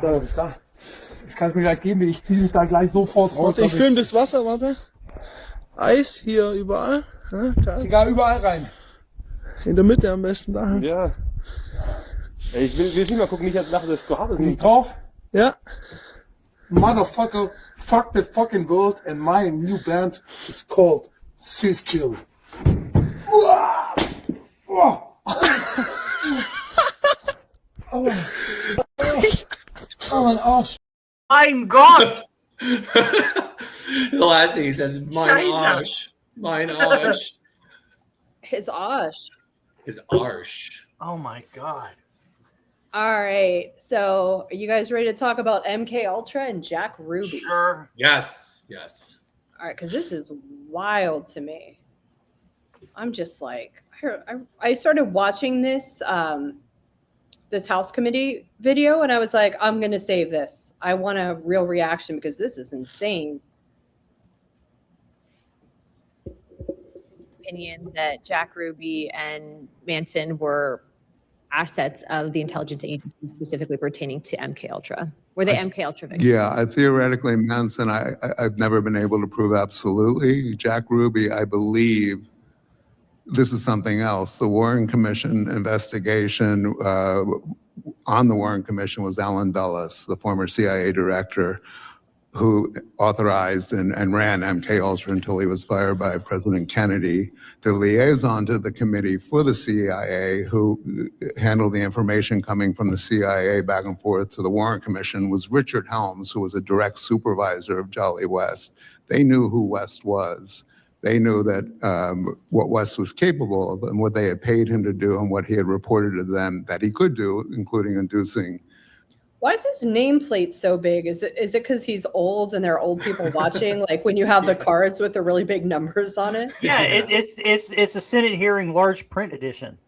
Bis da. Das kannst du mir gleich geben, ich ziehe mich da gleich sofort raus. Warte, ich filme das Wasser, warte. Eis hier überall. Ja, ist egal, überall rein. In der Mitte am besten da. Ja. Ich will nicht mal gucken, nicht dass das zu hart ist. Nicht drauf? Ja. Motherfucker, fuck the fucking world and my new band is called Siskill. Oh mein Arsch. Mein Gott! The last thing he says is mein Arsch. Mein Arsch. His Arsch. His Arsch. Oh my God. All right. So are you guys ready to talk about MK Ultra and Jack Ruby? Sure. Yes. Yes. All right, because this is wild to me. I'm just like, I started watching this this House Committee video, and I was like, I'm gonna save this. I want a real reaction because this is insane. Opinion that Jack Ruby and Manson were assets of the intelligence agency, specifically pertaining to MK Ultra. Were they MK Ultra victims? Yeah, theoretically, Manson, I've never been able to prove absolutely. Jack Ruby, I believe, this is something else. The Warren Commission investigation on the Warren Commission was Alan Dulles, the former CIA director, who authorized and ran MK Ultra until he was fired by President Kennedy. The liaison to the committee for the CIA, who handled the information coming from the CIA back and forth to the Warren Commission, was Richard Helms, who was a direct supervisor of Jolly West. They knew who West was. They knew that what West was capable of and what they had paid him to do and what he had reported to them that he could do, including inducing. Why is his nameplate so big? Is it because he's old and there are old people watching? Like when you have the cards with the really big numbers on it? Yeah, it's a Senate hearing large print edition.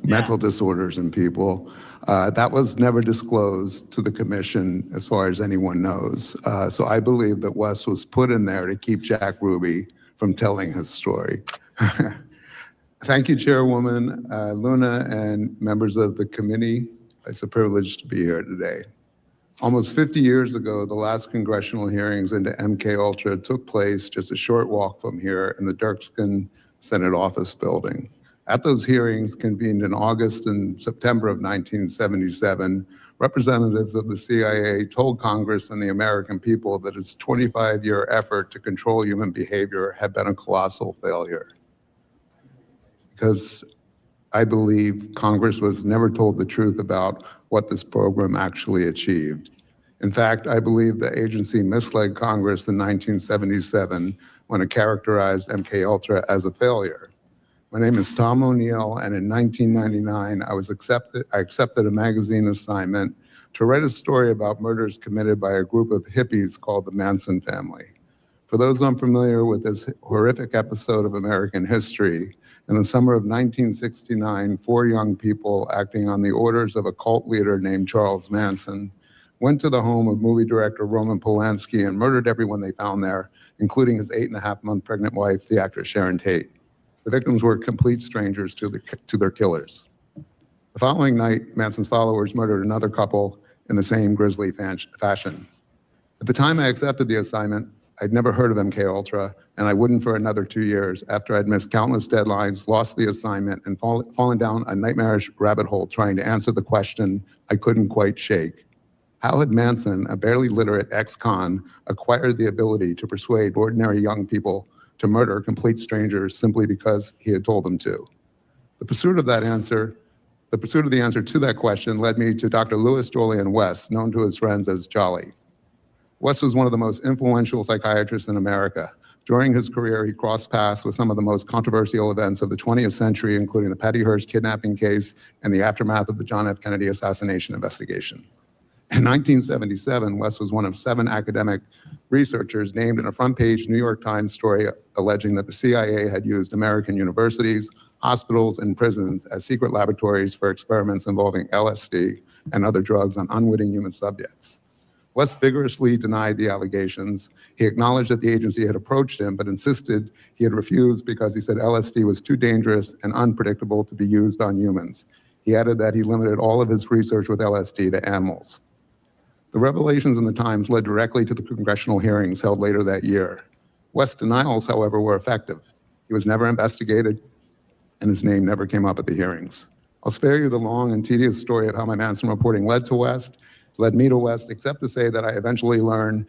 Mental disorders in people. That was never disclosed to the commission as far as anyone knows. So I believe that West was put in there to keep Jack Ruby from telling his story. Thank you, Chairwoman Luna and members of the committee. It's a privilege to be here today. Almost 50 years ago, the last congressional hearings into MK Ultra took place just a short walk from here in the Dirksen Senate office building. At those hearings, convened in August and September of 1977, representatives of the CIA told Congress and the American people that its 25-year effort to control human behavior had been a colossal failure. Because I believe Congress was never told the truth about what this program actually achieved. In fact, I believe the agency misled Congress in 1977 when it characterized MK Ultra as a failure. My name is Tom O'Neill, and in 1999, I accepted a magazine assignment to write a story about murders committed by a group of hippies called the Manson family. For those unfamiliar with this horrific episode of American history, in the summer of 1969, 4 young people acting on the orders of a cult leader named Charles Manson went to the home of movie director Roman Polanski and murdered everyone they found there, including his 8.5-month pregnant wife, the actress Sharon Tate. The victims were complete strangers to their killers. The following night, Manson's followers murdered another couple in the same grisly fashion. At the time I accepted the assignment, I'd never heard of MK Ultra, and I wouldn't for another 2 years after I'd missed countless deadlines, lost the assignment, and fallen down a nightmarish rabbit hole trying to answer the question I couldn't quite shake. How had Manson, a barely literate ex-con, acquired the ability to persuade ordinary young people to murder complete strangers simply because he had told them to? The pursuit of the answer to that question led me to Dr. Louis Jolyon West, known to his friends as Jolly. West was one of the most influential psychiatrists in America. During his career, he crossed paths with some of the most controversial events of the 20th century, including the Patty Hearst kidnapping case and the aftermath of the John F. Kennedy assassination investigation. In 1977, West was one of 7 academic researchers named in a front-page New York Times story alleging that the CIA had used American universities, hospitals, and prisons as secret laboratories for experiments involving LSD and other drugs on unwitting human subjects. West vigorously denied the allegations. He acknowledged that the agency had approached him, but insisted he had refused because he said LSD was too dangerous and unpredictable to be used on humans. He added that he limited all of his research with LSD to animals. The revelations in the Times led directly to the congressional hearings held later that year. West's denials, however, were effective. He was never investigated, and his name never came up at the hearings. I'll spare you the long and tedious story of how my Manson reporting led me to West, except to say that I eventually learned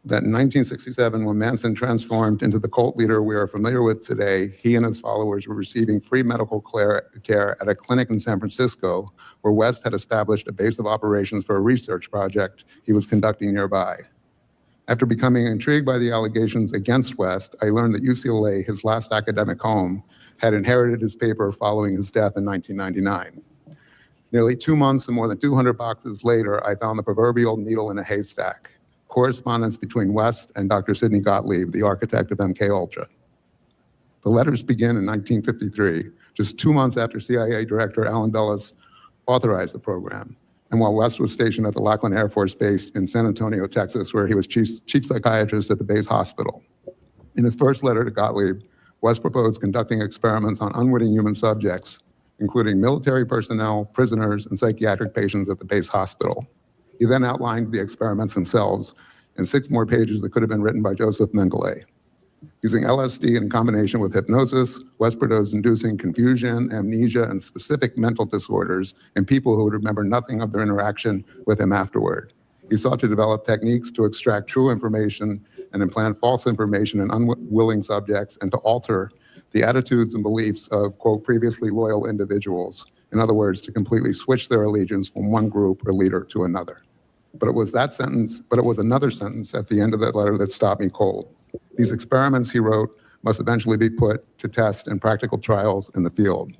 that in 1967, when Manson transformed into the cult leader we are familiar with today, he and his followers were receiving free medical care at a clinic in San Francisco, where West had established a base of operations for a research project he was conducting nearby. After becoming intrigued by the allegations against West, I learned that UCLA, his last academic home, had inherited his paper following his death in 1999. Nearly 2 months and more than 200 boxes later, I found the proverbial needle in a haystack: correspondence between West and Dr. Sidney Gottlieb, the architect of MKUltra. The letters begin in 1953, just 2 months after CIA Director Allen Dulles authorized the program, and while West was stationed at the Lackland Air Force Base in San Antonio, Texas, where he was chief psychiatrist at the base hospital. In his first letter to Gottlieb, West proposed conducting experiments on unwitting human subjects, including military personnel, prisoners, and psychiatric patients at the base hospital. He then outlined the experiments themselves in 6 more pages that could have been written by Joseph Mengele. Using LSD in combination with hypnosis, West proposed inducing confusion, amnesia, and specific mental disorders in people who would remember nothing of their interaction with him afterward. He sought to develop techniques to extract true information and implant false information in unwilling subjects, and to alter the attitudes and beliefs of, quote, previously loyal individuals. In other words, to completely switch their allegiance from one group or leader to another. But it was another sentence at the end of that letter that stopped me cold. These experiments, he wrote, must eventually be put to test in practical trials in the field.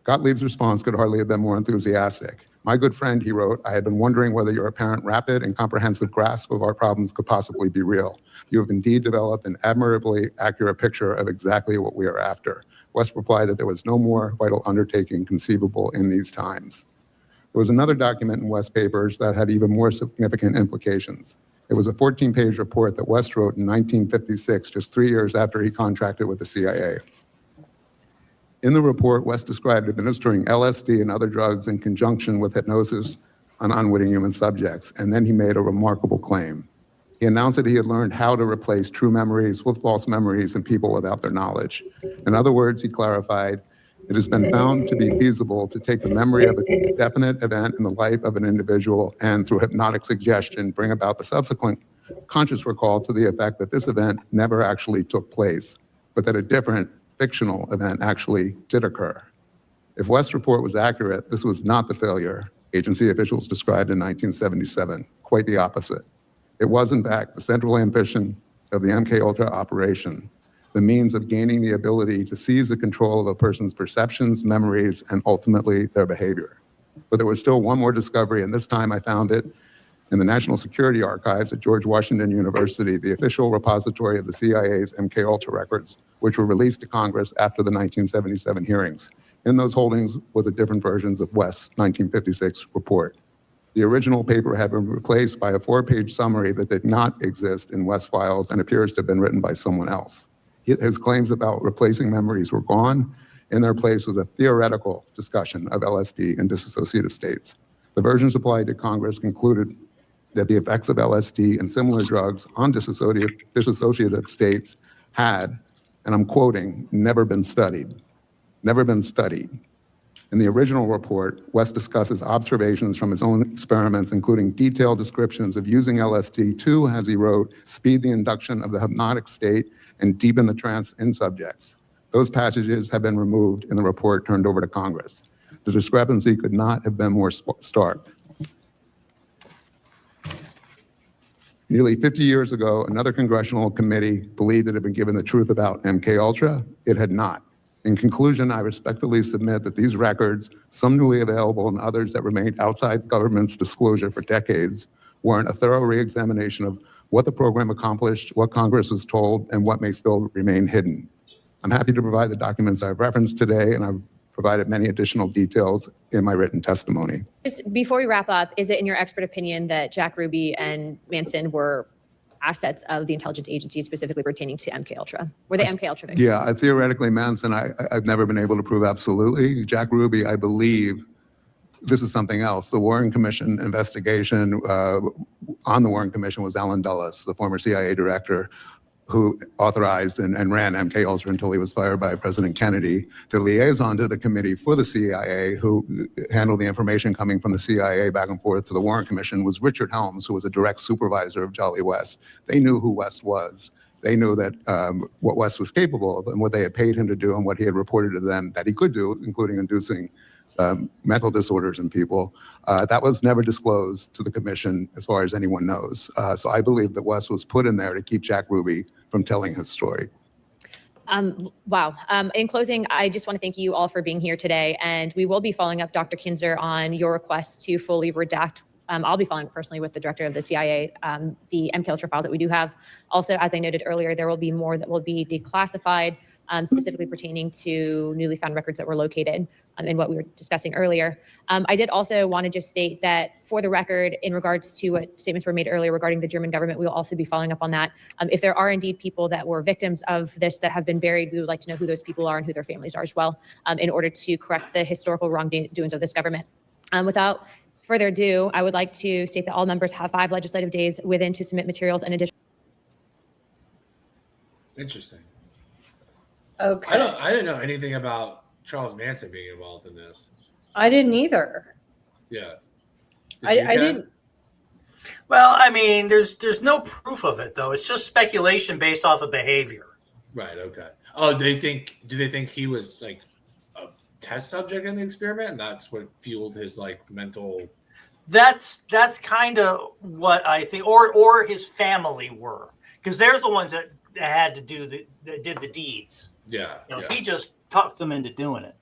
Gottlieb's response could hardly have been more enthusiastic. My good friend, he wrote, I had been wondering whether your apparent rapid and comprehensive grasp of our problems could possibly be real. You have indeed developed an admirably accurate picture of exactly what we are after. West replied that there was no more vital undertaking conceivable in these times. There was another document in West's papers that had even more significant implications. It was a 14-page report that West wrote in 1956, just 3 years after he contracted with the CIA. In the report, West described administering LSD and other drugs in conjunction with hypnosis on unwitting human subjects, and then he made a remarkable claim. He announced that he had learned how to replace true memories with false memories in people without their knowledge. In other words, he clarified, it has been found to be feasible to take the memory of a definite event in the life of an individual and, through hypnotic suggestion, bring about the subsequent conscious recall to the effect that this event never actually took place, but that a different fictional event actually did occur. If West's report was accurate, this was not the failure agency officials described in 1977, quite the opposite. It was, in fact, the central ambition of the MKUltra operation, the means of gaining the ability to seize the control of a person's perceptions, memories, and ultimately their behavior. But there was still one more discovery, and this time I found it in the National Security Archives at George Washington University, the official repository of the CIA's MKUltra records, which were released to Congress after the 1977 hearings. In those holdings was a different versions of West's 1956 report. The original paper had been replaced by a 4-page summary that did not exist in West files and appears to have been written by someone else. His claims about replacing memories were gone. In their place was a theoretical discussion of LSD in dissociative states. The version supplied to Congress concluded that the effects of LSD and similar drugs on dissociative states had, and I'm quoting, never been studied. Never been studied. In the original report, West discusses observations from his own experiments, including detailed descriptions of using LSD to, as he wrote, speed the induction of the hypnotic state and deepen the trance in subjects. Those passages have been removed in the report turned over to Congress. The discrepancy could not have been more stark. Nearly 50 years ago, another congressional committee believed it had been given the truth about MKUltra. It had not. In conclusion, I respectfully submit that these records, some newly available and others that remained outside the government's disclosure for decades, warrant a thorough re-examination of what the program accomplished, what Congress was told, and what may still remain hidden. I'm happy to provide the documents I've referenced today, and I've provided many additional details in my written testimony. Just before we wrap up, is it in your expert opinion that Jack Ruby and Manson were assets of the intelligence agencies specifically pertaining to MK Ultra? Were they MK Ultra victims? Yeah, theoretically, Manson, I've never been able to prove absolutely. Jack Ruby, I believe, this is something else. The Warren Commission investigation on the Warren Commission was Alan Dulles, the former CIA director, who authorized and ran MK Ultra until he was fired by President Kennedy. The liaison to the committee for the CIA, who handled the information coming from the CIA back and forth to the Warren Commission, was Richard Helms, who was a direct supervisor of Jolly West. They knew who West was. They knew that what West was capable of and what they had paid him to do and what he had reported to them that he could do, including inducing mental disorders in people. That was never disclosed to the commission as far as anyone knows. So I believe that West was put in there to keep Jack Ruby from telling his story. Wow. In closing, I just want to thank you all for being here today. And we will be following up, Dr. Kinzer, on your request to fully redact. I'll be following personally with the director of the CIA, the MK Ultra files that we do have. Also, as I noted earlier, there will be more that will be declassified, specifically pertaining to newly found records that were located in what we were discussing earlier. I did also want to just state that for the record, in regards to what statements were made earlier regarding the German government, we will also be following up on that. If there are indeed people that were victims of this that have been buried, we would like to know who those people are and who their families are as well, in order to correct the historical wrongdoings of this government. Without further ado, I would like to state that all members have 5 legislative days within to submit materials and additional. Interesting. Okay. I didn't know anything about Charles Manson being involved in this. I didn't either. Yeah. I didn't. Well, I mean, there's no proof of it though. It's just speculation based off of behavior. Right. Okay. Oh, do they think he was like a test subject in the experiment, and that's what fueled his like mental? That's kind of what I think, or his family were, because they're the ones that had to that did the deeds. Yeah. You know, yeah. he just talked them into doing it.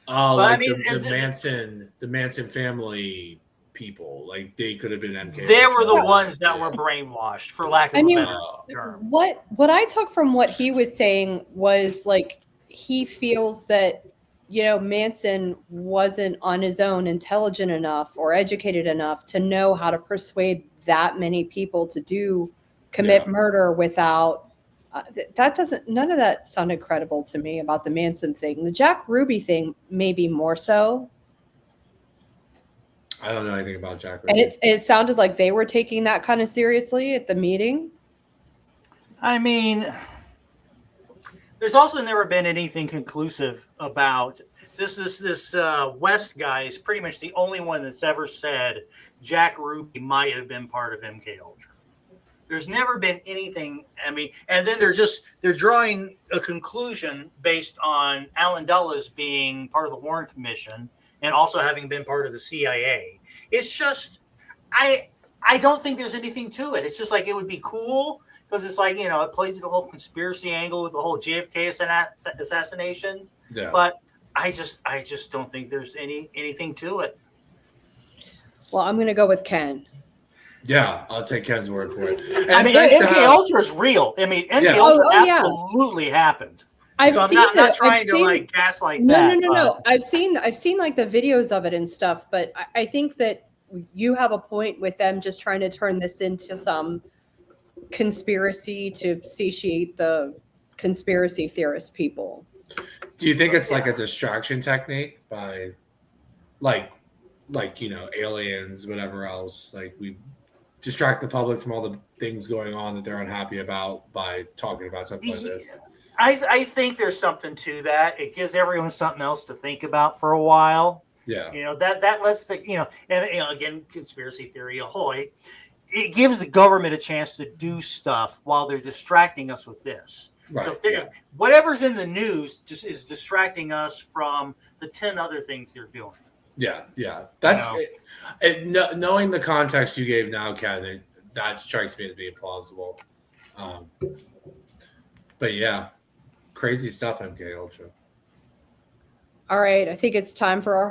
Oh, But, like I mean, the Manson family people, like they could have been MK. They were the Ultra. ones that Yeah. were brainwashed, for lack of I a mean, better term. What I took from what he was saying was like he feels that, you know, Manson wasn't on his own intelligent enough or educated enough to know how to persuade that many people to commit murder without none of that sounded credible to me about the Manson thing. The Jack Ruby thing, maybe more so. I don't know anything about Jack Ruby. And it sounded like they were taking that kind of seriously at the meeting. I mean, there's also never been anything conclusive about this. West guy is pretty much the only one that's ever said Jack Ruby might have been part of MK Ultra. There's never been anything. I mean, and then they're drawing a conclusion based on Alan Dulles being part of the Warren Commission and also having been part of the CIA. It's just, I don't think there's anything to it. It's just like it would be cool because it's like, you know, it plays the whole conspiracy angle with the whole JFK assassination. Yeah. But I just don't think there's anything to it. Well, I'm going to go with Ken. Yeah, I'll take Ken's word for it. And I mean, MK Ultra is real. I mean, MK Ultra absolutely happened. I've So seen I'm not the- trying I've to seen- like gaslight No, that. no. I've seen like the videos of it and stuff, but I think that you have a point with them just trying to turn this into some conspiracy to satiate the conspiracy theorist people. Do you think it's like a distraction technique by, like you know, aliens, whatever else? Like we distract the public from all the things going on that they're unhappy about by talking about something like this. I think there's something to that. It gives everyone something else to think about for a while. Yeah. You know, that lets the, you know, and you know, again, conspiracy theory, ahoy. It gives the government a chance to do stuff while they're distracting us with this. Right. So if whatever's in the news just is distracting us from the 10 other things they're doing. Yeah. That's knowing the context you gave now, Ken. That strikes me as being plausible. But yeah, crazy stuff, MK Ultra. All right, I think it's time for our